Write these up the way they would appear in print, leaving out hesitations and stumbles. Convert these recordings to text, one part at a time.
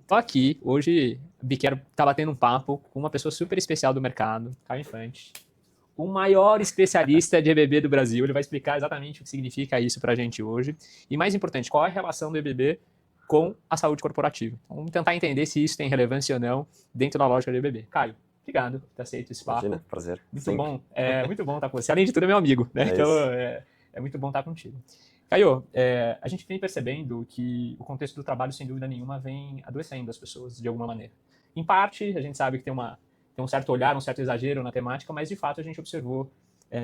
tô aqui, hoje, Biquero tá batendo um papo com uma pessoa super especial do mercado, Caio Infante, o maior especialista de EBB do Brasil. Ele vai explicar exatamente o que significa isso pra gente hoje. E mais importante, qual é a relação do EBB com a saúde corporativa. Então, vamos tentar entender se isso tem relevância ou não dentro da lógica do EBB. Caio, obrigado por ter aceito esse papo. Imagina, prazer. Muito bom. Muito bom estar com você. Além de tudo, é meu amigo, né? Então, é muito bom estar contigo. Caio, a gente vem percebendo que o contexto do trabalho, sem dúvida nenhuma, vem adoecendo as pessoas de alguma maneira. Em parte, a gente sabe que tem um certo olhar, um certo exagero na temática, mas de fato a gente observou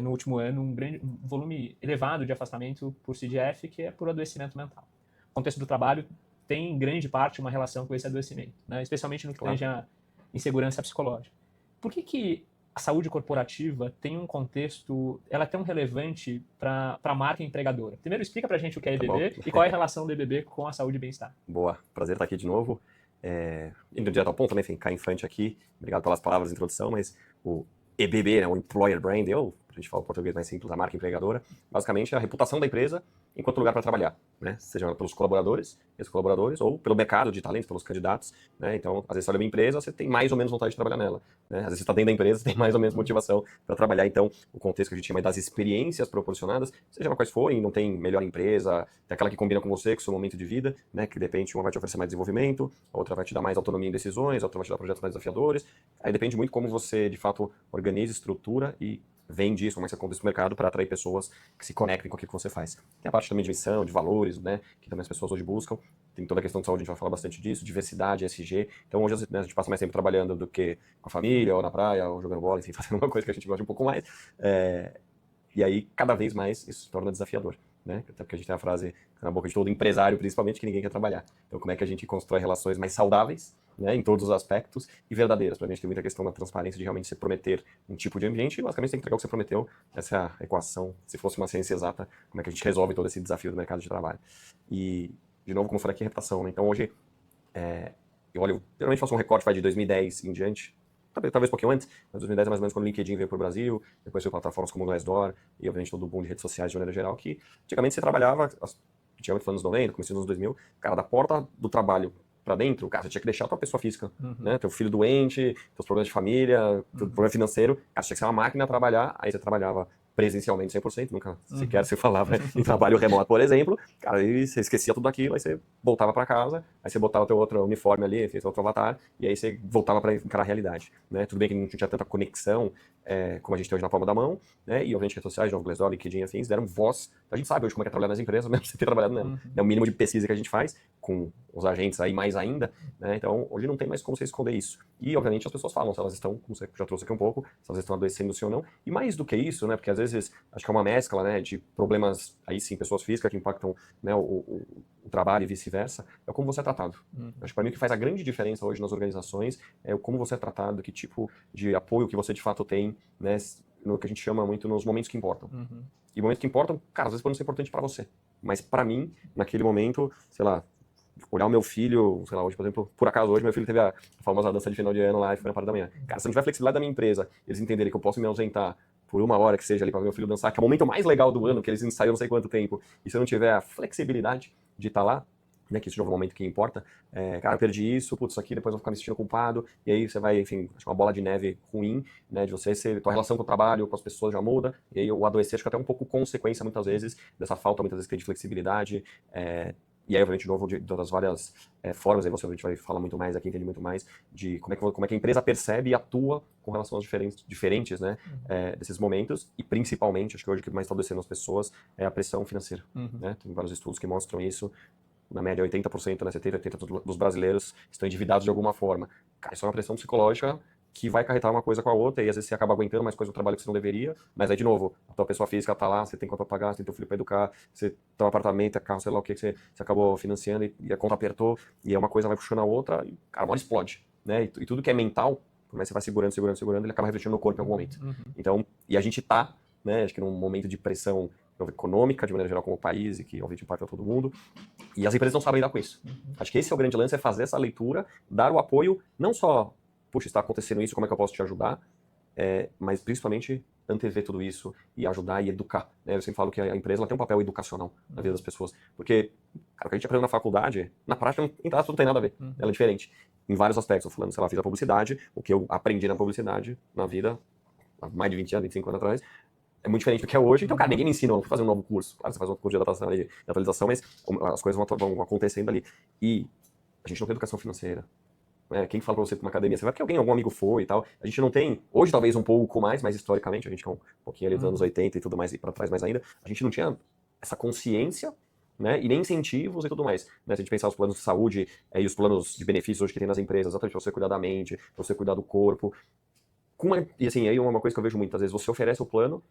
no último ano um volume elevado de afastamento por CDF, que é por adoecimento mental. O contexto do trabalho tem, em grande parte, uma relação com esse adoecimento, né? Especialmente no que tange a insegurança psicológica. Por que a saúde corporativa tem um contexto, ela é tão relevante para a marca empregadora? Primeiro, explica para a gente o que é EBB e qual é a relação do EBB com a saúde e bem-estar. Boa, prazer estar aqui de novo. Indo direto ao ponto, né? Enfim, Caio Infante aqui, obrigado pelas palavras de introdução, mas o EBB, né, o Employer Brand, a gente fala o português mais simples, a marca empregadora, basicamente é a reputação da empresa enquanto lugar para trabalhar, né? Seja pelos colaboradores, ex-colaboradores, ou pelo mercado de talentos, pelos candidatos, né? Então, às vezes você olha uma empresa, você tem mais ou menos vontade de trabalhar nela, né? Às vezes você está dentro da empresa, você tem mais ou menos motivação para trabalhar. Então, o contexto que a gente chama das experiências proporcionadas, seja lá quais forem, não tem melhor empresa, tem aquela que combina com você, com o seu momento de vida, né? Que de repente uma vai te oferecer mais desenvolvimento, a outra vai te dar mais autonomia em decisões, a outra vai te dar projetos mais desafiadores. Aí depende muito como você, de fato, organiza, estrutura e vende isso, como é que você conta isso no mercado para atrair pessoas que se conectem com aquilo que você faz. Tem a parte também de missão, de valores, né, que também as pessoas hoje buscam. Tem toda a questão de saúde, a gente vai falar bastante disso, diversidade, ESG. Então hoje, né, a gente passa mais tempo trabalhando do que com a família, ou na praia, ou jogando bola, enfim, fazendo uma coisa que a gente gosta um pouco mais. E aí, cada vez mais, isso se torna desafiador, né? Até porque a gente tem a frase na boca de todo empresário, principalmente, que ninguém quer trabalhar. Então, como é que a gente constrói relações mais saudáveis, né, em todos os aspectos, e verdadeiras? Para a gente tem muita questão da transparência, de realmente você prometer um tipo de ambiente, e basicamente você tem que entregar o que você prometeu. Essa é a equação, se fosse uma ciência exata, como é que a gente resolve todo esse desafio do mercado de trabalho. E, de novo, como eu falei aqui, reputação, né? Então, hoje, eu olho, geralmente faço um recorte de 2010 em diante, talvez um pouquinho antes, mas 2010 é mais ou menos quando o LinkedIn veio para o Brasil, depois veio plataformas como o Glassdoor, e obviamente todo o boom de redes sociais de maneira geral, que antigamente você trabalhava, antigamente foi nos 90, começo nos 2000, cara, da porta do trabalho para dentro, cara, você tinha que deixar a tua pessoa física, né, teu filho doente, teus problemas de família, teu problema financeiro, cara, você tinha que ser uma máquina a trabalhar, aí você trabalhava presencialmente 100%, nunca sequer se falava em trabalho remoto, por exemplo, cara, aí você esquecia tudo aquilo, aí você voltava para casa, aí você botava teu outro uniforme ali, fez outro avatar, e aí você voltava para encarar a realidade, né? Tudo bem que não tinha tanta conexão como a gente tem hoje na palma da mão, né? E obviamente redes sociais, João Glassdoor, LinkedIn e afins, deram voz, a gente sabe hoje como é que é trabalhar nas empresas, mesmo sem ter trabalhado nela. É o mínimo de pesquisa que a gente faz, com os agentes aí mais ainda, né? Então hoje não tem mais como você esconder isso. E obviamente as pessoas falam se elas estão, como você já trouxe aqui um pouco, se elas estão adoecendo sim ou não, e mais do que isso, né? Porque às vezes acho que é uma mescla, né, de problemas, aí sim, pessoas físicas que impactam, né, o trabalho e vice-versa, é como você é tratado. Acho que para mim o que faz a grande diferença hoje nas organizações é como você é tratado, que tipo de apoio que você de fato tem, né, no que a gente chama muito nos momentos que importam. E momentos que importam, cara, às vezes podem ser importantes para você, mas para mim, naquele momento, sei lá, olhar o meu filho, sei lá, hoje, por exemplo, por acaso hoje meu filho teve a famosa dança de final de ano lá, e foi na parte da manhã. Cara, se não tiver flexibilidade da minha empresa, eles entenderem que eu posso me ausentar por uma hora que seja ali para meu filho dançar, que é o momento mais legal do ano, que eles ensaiam não sei quanto tempo, e se eu não tiver a flexibilidade de estar lá, né, que isso é o momento que importa, cara, eu perdi isso, putz, isso aqui depois eu vou ficar me sentindo culpado, e aí você vai, enfim, acho que uma bola de neve ruim, né, de você ser, tua relação com o trabalho, com as pessoas já muda, e aí o adoecer, acho que até um pouco consequência, muitas vezes, dessa falta, muitas vezes, que tem de flexibilidade, e aí, obviamente, de novo, das várias formas, aí você obviamente vai falar muito mais aqui, entende muito mais de como é que a empresa percebe e atua com relação aos diferentes né, desses momentos, e principalmente, acho que hoje o que mais está adoecendo as pessoas é a pressão financeira. Né? Tem vários estudos que mostram isso, na média 80%, né, 70%, 80% dos brasileiros estão endividados de alguma forma. Cara, isso é uma pressão psicológica que vai acarretar uma coisa com a outra, e às vezes você acaba aguentando mais coisa do trabalho que você não deveria, mas aí, de novo, a tua pessoa física tá lá, você tem conta pra pagar, você tem teu filho pra educar, você tem um apartamento, carro, sei lá o que você acabou financiando, e a conta apertou, e uma coisa vai puxando a outra, e, cara, uma hora explode, né? E tudo que é mental, por mais que você vai segurando, ele acaba refletindo no corpo em algum momento. Então, e a gente tá, né, acho que num momento de pressão econômica, de maneira geral, como país, e que obviamente impacta todo mundo, e as empresas não sabem lidar com isso. Acho que esse é o grande lance, é fazer essa leitura, dar o apoio, não só puxa, está acontecendo isso, como é que eu posso te ajudar? Mas principalmente antever tudo isso e ajudar e educar, né? Eu sempre falo que a empresa ela tem um papel educacional na vida das pessoas, porque, cara, o que a gente aprende na faculdade, na prática, não tem nada a ver, ela é diferente. Em vários aspectos, eu falando, sei lá, fiz a publicidade, o que eu aprendi na publicidade, na vida, há mais de 20 anos, 25 anos atrás, é muito diferente do que é hoje. Então, cara, ninguém me ensina a fazer um novo curso. Claro, você faz um curso de atualização, mas as coisas vão acontecendo ali. E a gente não tem educação financeira. Né? Quem fala pra você pra uma academia? Você vai porque algum amigo foi e tal. A gente não tem, hoje talvez um pouco mais, mas historicamente, a gente que é um pouquinho ali dos anos 80 e tudo mais, e pra trás mais ainda, a gente não tinha essa consciência, né, e nem incentivos e tudo mais. Né? Se a gente pensar os planos de saúde e os planos de benefícios hoje que tem nas empresas, exatamente pra você cuidar da mente, pra você cuidar do corpo. E assim, aí uma coisa que eu vejo muitas vezes, você oferece o plano,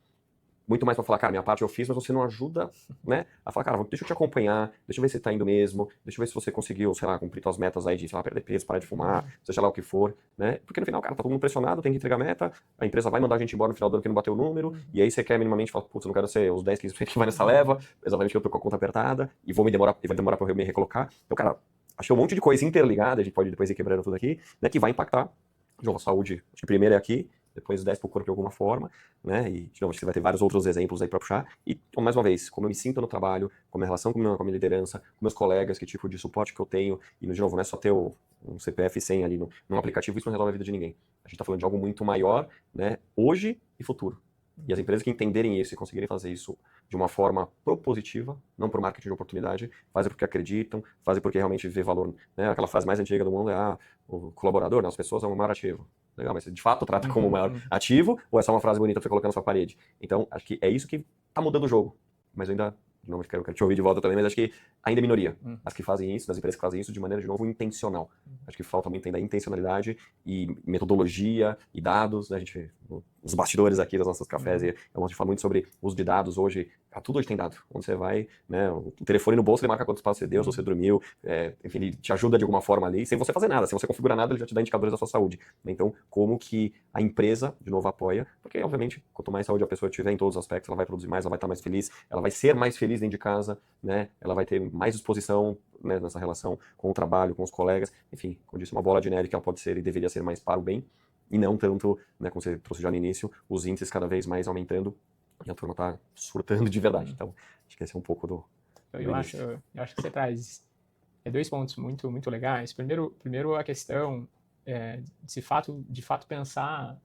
muito mais pra falar, cara, minha parte eu fiz, mas você não ajuda, né, a falar, cara, deixa eu te acompanhar, deixa eu ver se você tá indo mesmo, deixa eu ver se você conseguiu, sei lá, cumprir suas metas aí de, sei lá, perder peso, parar de fumar, seja lá o que for, né, porque no final, cara, tá todo mundo pressionado, tem que entregar meta, a empresa vai mandar a gente embora no final do ano que não bateu o número, e aí você quer minimamente falar, putz, eu não quero ser os 10, 15% que vai nessa leva, exatamente que eu tô com a conta apertada, e vai demorar pra eu me recolocar. Então, cara, achei um monte de coisa interligada, a gente pode depois ir quebrando tudo aqui, né, que vai impactar, de novo, a saúde, acho que primeiro é aqui, depois desce pro corpo de alguma forma, né, e de novo, você vai ter vários outros exemplos aí para puxar, e mais uma vez, como eu me sinto no trabalho, como a relação com a minha liderança, com meus colegas, que tipo de suporte que eu tenho, e de novo, não é só ter um CPF 100 ali num aplicativo, isso não resolve a vida de ninguém. A gente tá falando de algo muito maior, né, hoje e futuro. E as empresas que entenderem isso e conseguirem fazer isso de uma forma propositiva, não por marketing de oportunidade, fazem porque acreditam, fazem porque realmente vê valor, né, aquela frase mais antiga do mundo é, o colaborador, né, as pessoas são o maior ativo. Legal, mas você de fato trata como o maior ativo ou é só uma frase bonita pra você colocar na sua parede? Então, acho que é isso que tá mudando o jogo. Mas eu ainda, de novo, quero te ouvir de volta também, mas acho que ainda é minoria. As que fazem isso, das empresas que fazem isso de maneira, de novo, intencional. Acho que falta muito ainda intencionalidade e metodologia e dados, né? A gente, os bastidores aqui das nossas cafés, a gente fala muito sobre uso de dados hoje. Tudo hoje tem dado. Onde você vai, né? O telefone no bolso, ele marca quantos passos você deu, se você dormiu, enfim, ele te ajuda de alguma forma ali, sem você fazer nada. Sem você configurar nada, ele já te dá indicadores da sua saúde. Então, como que a empresa, de novo, apoia? Porque, obviamente, quanto mais saúde a pessoa tiver em todos os aspectos, ela vai produzir mais, ela vai estar mais feliz, ela vai ser mais feliz dentro de casa, né? Ela vai ter mais disposição, né, nessa relação com o trabalho, com os colegas. Enfim, como disse, uma bola de neve que ela pode ser e deveria ser mais para o bem, e não tanto, né, como você trouxe já no início, os índices cada vez mais aumentando e a turma tá surtando de verdade. Então, acho que esse é um pouco do eu acho que você traz dois pontos muito legais. Primeiro a questão de fato pensar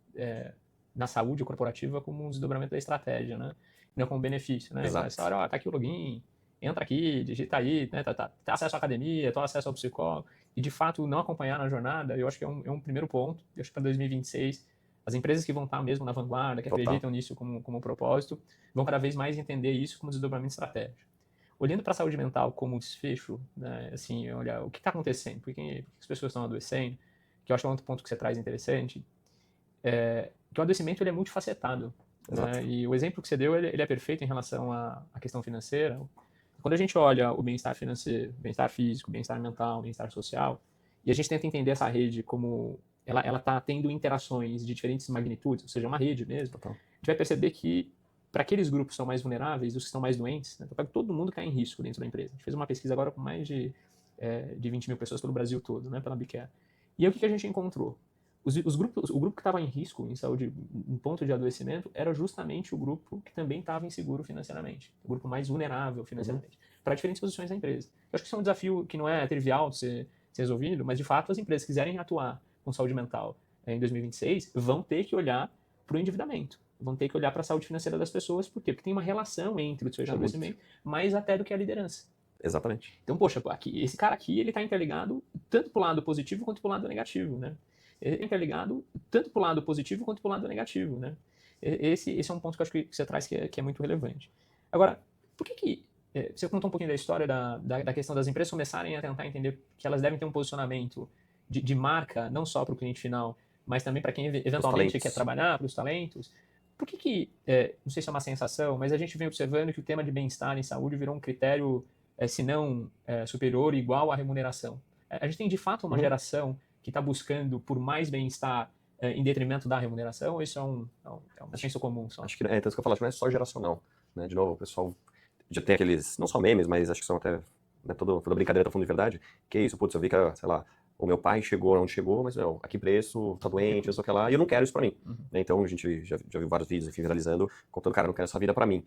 na saúde corporativa como um desdobramento da estratégia, né? Não como benefício, né? Exato. Essa hora, tá aqui o login, entra aqui, digita aí, né? Tá acesso à academia, tá acesso ao psicólogo, e de fato não acompanhar na jornada, eu acho que é um primeiro ponto. Eu acho que para 2026, as empresas que vão estar mesmo na vanguarda, que acreditam nisso como propósito, vão cada vez mais entender isso como desdobramento estratégico. Olhando para a saúde mental como desfecho, né, assim, olha, o que está acontecendo? Por que as pessoas estão adoecendo? Que eu acho que é um outro ponto que você traz interessante, que o adoecimento ele é multifacetado. Né? E o exemplo que você deu, ele é perfeito em relação à questão financeira. Quando a gente olha o bem-estar financeiro, bem-estar físico, bem-estar mental, bem-estar social, e a gente tenta entender essa rede como ela está tendo interações de diferentes magnitudes, ou seja, uma rede mesmo, a gente vai perceber que para aqueles grupos que são mais vulneráveis, os que estão mais doentes, né, todo mundo cai em risco dentro da empresa. A gente fez uma pesquisa agora com mais de 20 mil pessoas pelo Brasil todo, né, pela BeCare. E aí o que a gente encontrou? O grupo que estava em risco, em saúde, em ponto de adoecimento, era justamente o grupo que também estava inseguro financeiramente, o grupo mais vulnerável financeiramente, para diferentes posições da empresa. Eu acho que isso é um desafio que não é trivial de ser resolvido, mas de fato as empresas que quiserem atuar com saúde mental em 2026 vão ter que olhar para o endividamento, vão ter que olhar para a saúde financeira das pessoas, por quê? Porque tem uma relação entre o seu estabelecimento, mais até do que a liderança. Exatamente. Então, poxa, esse cara aqui, ele está interligado tanto para o lado positivo quanto para o lado negativo, né? Ele está interligado tanto para o lado positivo quanto para o lado negativo, né? Esse é um ponto que eu acho que você traz que é muito relevante. Agora, por que você contou um pouquinho da história da questão das empresas começarem a tentar entender que elas devem ter um posicionamento de marca, não só para o cliente final, mas também para quem eventualmente quer trabalhar, para os talentos. Por que não sei se é uma sensação, mas a gente vem observando que o tema de bem-estar em saúde virou um critério, se não superior, igual à remuneração? A gente tem, de fato, uma geração que está buscando por mais bem-estar em detrimento da remuneração, ou isso é um senso comum só? Acho que tanto que eu falo, acho que não é só geracional, né? De novo, o pessoal já tem aqueles, não só memes, mas acho que são até, né, toda brincadeira tá falando de verdade, que é isso, putz, eu vi que, sei lá, o meu pai chegou onde chegou, mas, não, a que preço, tá doente, não sei o que lá, e eu não quero isso pra mim. Né? Então, a gente já viu vários vídeos, enfim, viralizando, contando, cara, eu não quero essa vida pra mim.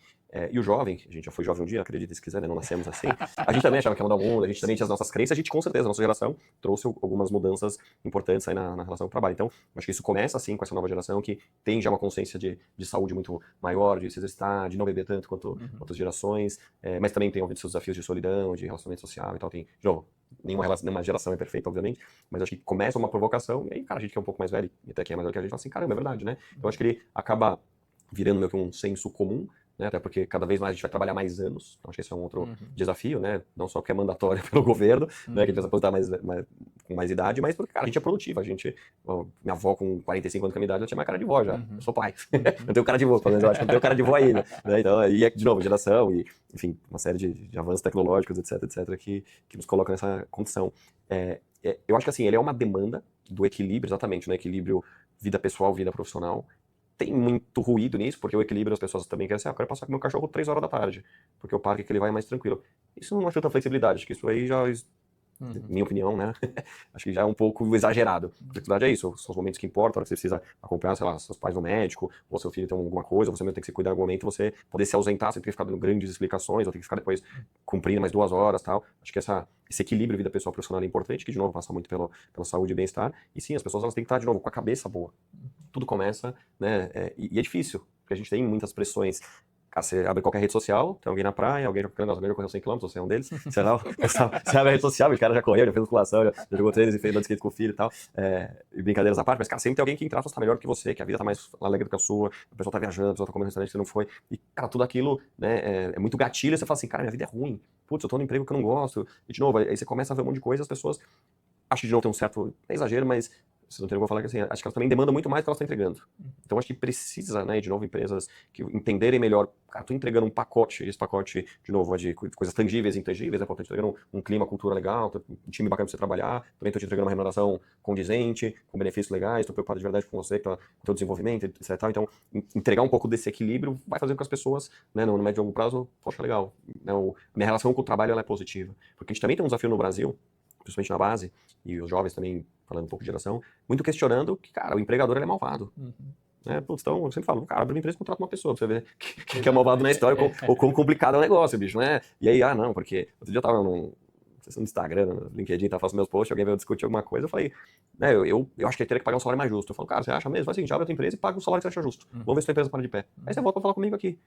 E o jovem, a gente já foi jovem um dia, acredita se quiser, né? Não nascemos assim. A gente também achava que ia mudar o mundo, a gente também tinha as nossas crenças, a gente, com certeza, a nossa geração trouxe algumas mudanças importantes aí na relação com o trabalho. Então, acho que isso começa, assim, com essa nova geração, que tem já uma consciência de saúde muito maior, de se exercitar, de não beber tanto quanto outras gerações, mas também tem seus desafios de solidão, de relacionamento social e tal. Tem, de novo, nenhuma geração é perfeita, obviamente, mas acho que começa uma provocação, e aí, cara, a gente que é um pouco mais velho, e até quem é mais velho que a gente, fala assim, caramba, é verdade, né? Então, acho que ele acaba virando meio que um senso comum, né? Até porque cada vez mais a gente vai trabalhar mais anos, então acho que esse é um outro desafio, né? Não só porque é mandatório pelo governo, né? Que a gente vai se aposentar com mais idade, mas porque, cara, a gente é produtivo, minha avó com 45 anos com a minha idade, ela tinha mais cara de vó já, eu sou pai, não tenho cara de vó, pelo menos eu acho que não tenho cara de vó ainda, né? Então, aí é, de novo, geração e, enfim, uma série de avanços tecnológicos, etc, que nos colocam nessa condição. Eu acho que, assim, ele é uma demanda do equilíbrio, exatamente, né? Equilíbrio vida pessoal, vida profissional. Tem muito ruído nisso, porque o equilíbrio as pessoas também querem assim, eu quero passar com meu cachorro 3 horas da tarde, porque o parque que ele vai é mais tranquilo. Isso não é tanta flexibilidade, acho que isso aí já, minha opinião, né, acho que já é um pouco exagerado. A flexibilidade é isso, são os momentos que importam, a hora que você precisa acompanhar, sei lá, seus pais no médico, ou seu filho tem alguma coisa, ou você mesmo tem que se cuidar em algum momento, você poder se ausentar, sem ter que ficar dando grandes explicações, ou ter que ficar depois cumprindo mais 2 horas e tal. Acho que esse equilíbrio vida pessoal e profissional é importante, que de novo passa muito pela saúde e bem-estar. E sim, as pessoas elas têm que estar de novo com a cabeça boa. Tudo começa, né? E é difícil, porque a gente tem muitas pressões. Cara, você abre qualquer rede social, tem alguém na praia, alguém já correu 100 km, você é um deles, sei lá, você abre a rede social, o cara já correu, já fez musculação, já jogou tênis e fez andando de skate com o filho e tal, e brincadeiras à parte, mas, cara, sempre tem alguém que entre aspas tá melhor que você, que a vida tá mais alegre do que a sua, a pessoa tá viajando, a pessoa tá comendo no restaurante que você não foi, e, cara, tudo aquilo, né, é muito gatilho, você fala assim, cara, minha vida é ruim, putz, eu tô num emprego que eu não gosto, e de novo, aí você começa a ver um monte de coisa, as pessoas, acho que de novo tem um certo, é exagero, mas vocês não tem como falar que assim, acho que elas também demandam muito mais do que elas estão entregando. Então acho que precisa, né, de novo, empresas que entenderem melhor, cara, tô entregando um pacote, esse pacote, de novo, de coisas tangíveis e intangíveis, né, tô te entregando um clima, cultura legal, um time bacana pra você trabalhar, também tô te entregando uma remuneração condizente, com benefícios legais, tô preocupado de verdade com você, com o teu desenvolvimento, etc. Então, entregar um pouco desse equilíbrio vai fazer com que as pessoas, né, no médio e longo prazo, poxa, legal, né, minha relação com o trabalho ela é positiva. Porque a gente também tem um desafio no Brasil, principalmente na base, e os jovens também, falando um pouco de geração, muito questionando que, cara, o empregador ele é malvado. Né? Putz, então, eu sempre falo, cara, abre uma empresa e contrata uma pessoa, pra você ver que é malvado na história, ou quão complicado é o negócio, bicho, né? E aí, não, porque outro dia eu tava no Instagram, no LinkedIn, tava fazendo meus posts, alguém veio discutir alguma coisa, eu falei, né, eu acho que ele teria que pagar um salário mais justo. Eu falo, cara, você acha mesmo? Faz o seguinte, abre a tua empresa e paga um salário que você acha justo. Vamos ver se a tua empresa para de pé. Aí você volta pra falar comigo aqui.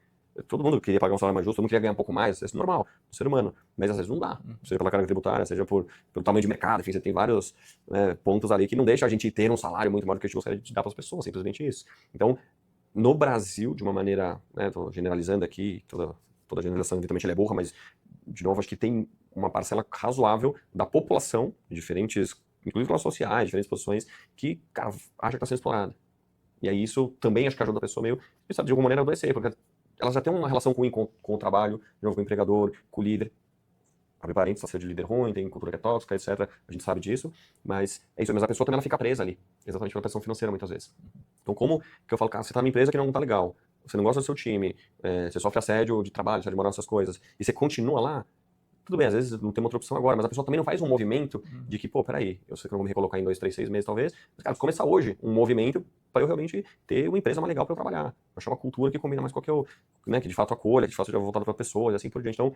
Todo mundo queria pagar um salário mais justo, todo mundo queria ganhar um pouco mais, isso é normal, ser humano. Mas às vezes não dá. Seja pela carga tributária, seja pelo tamanho de mercado, enfim, você tem vários, né, pontos ali que não deixa a gente ter um salário muito maior do que a gente gostaria de dar para as pessoas, simplesmente isso. Então, no Brasil, de uma maneira, né, tô generalizando aqui, toda generalização evidentemente ela é burra, mas, de novo, acho que tem uma parcela razoável da população, diferentes, inclusive classes sociais, diferentes posições, que, cara, acha que está sendo explorada. E aí isso também acho que ajuda a pessoa meio, sabe, de alguma maneira, a adoecer, porque ela já tem uma relação ruim com o trabalho, de novo, com o empregador, com o líder. Abre parênteses, ser de líder ruim, tem cultura que é tóxica, etc. A gente sabe disso, mas é isso. Mas a pessoa também ela fica presa ali, exatamente pela pressão financeira, muitas vezes. Então, como que eu falo, cara, você tá numa empresa que não tá legal, você não gosta do seu time, você sofre assédio de trabalho, assédio moral, essas coisas, e você continua lá, tudo bem, às vezes não tem outra opção agora, mas a pessoa também não faz um movimento de que, pô, peraí, eu sei que eu vou me recolocar em 2, 3, 6 meses talvez, mas, cara, começar hoje um movimento para eu realmente ter uma empresa mais legal para eu trabalhar, achar uma cultura que combina mais com a que eu, né, que de fato acolha, que de fato seja voltada para pessoas e assim por diante. Então,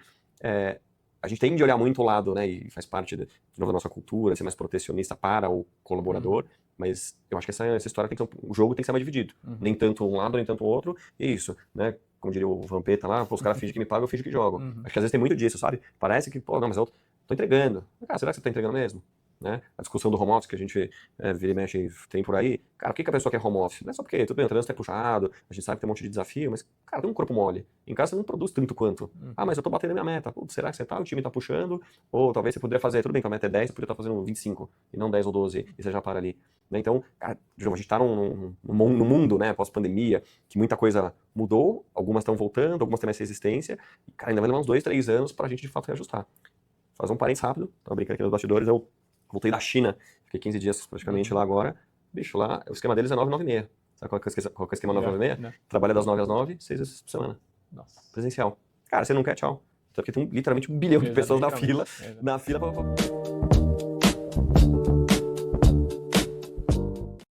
a gente tem de olhar muito o lado, né, e faz parte de novo, da nossa cultura, ser mais protecionista para o colaborador, mas eu acho que essa história tem que ser, o jogo tem que ser mais dividido, nem tanto um lado, nem tanto o outro, e isso, né, como diria o Vampeta lá, os caras fingem que me pagam, eu fingo que jogo. Acho que às vezes tem muito disso, sabe? Parece que, pô, não, mas eu tô entregando. Cara, será que você tá entregando mesmo? Né? A discussão do home office que a gente vira e mexe tem por aí. Cara, o que a pessoa quer home office? Não é só porque, tudo bem, o trânsito é puxado, a gente sabe que tem um monte de desafio, mas, cara, tem um corpo mole. Em casa você não produz tanto quanto. Mas eu tô batendo a minha meta. Putz, será que você tá? O time tá puxando? Ou talvez você poderia fazer, tudo bem que a meta é 10, você poderia estar fazendo 25, e não 10 ou 12, e você já para ali. Né? Então, cara, de novo, a gente tá num mundo, né, pós-pandemia, que muita coisa mudou, algumas estão voltando, algumas têm mais resistência, e, cara, ainda vai levar uns 2, 3 anos pra gente, de fato, reajustar. Fazer um parênteses rápido, tava brincando aqui nos bastidores, eu voltei da China, fiquei 15 dias praticamente lá agora, bicho, lá, o esquema deles é 9, 9 e meia. Sabe qual é o esquema 9, 9 e meia? Trabalha das 9 às 9, 6 vezes por semana. Nossa. Presencial. Cara, você não quer, tchau. Porque tem literalmente 1 bilhão de pessoas na fila pra...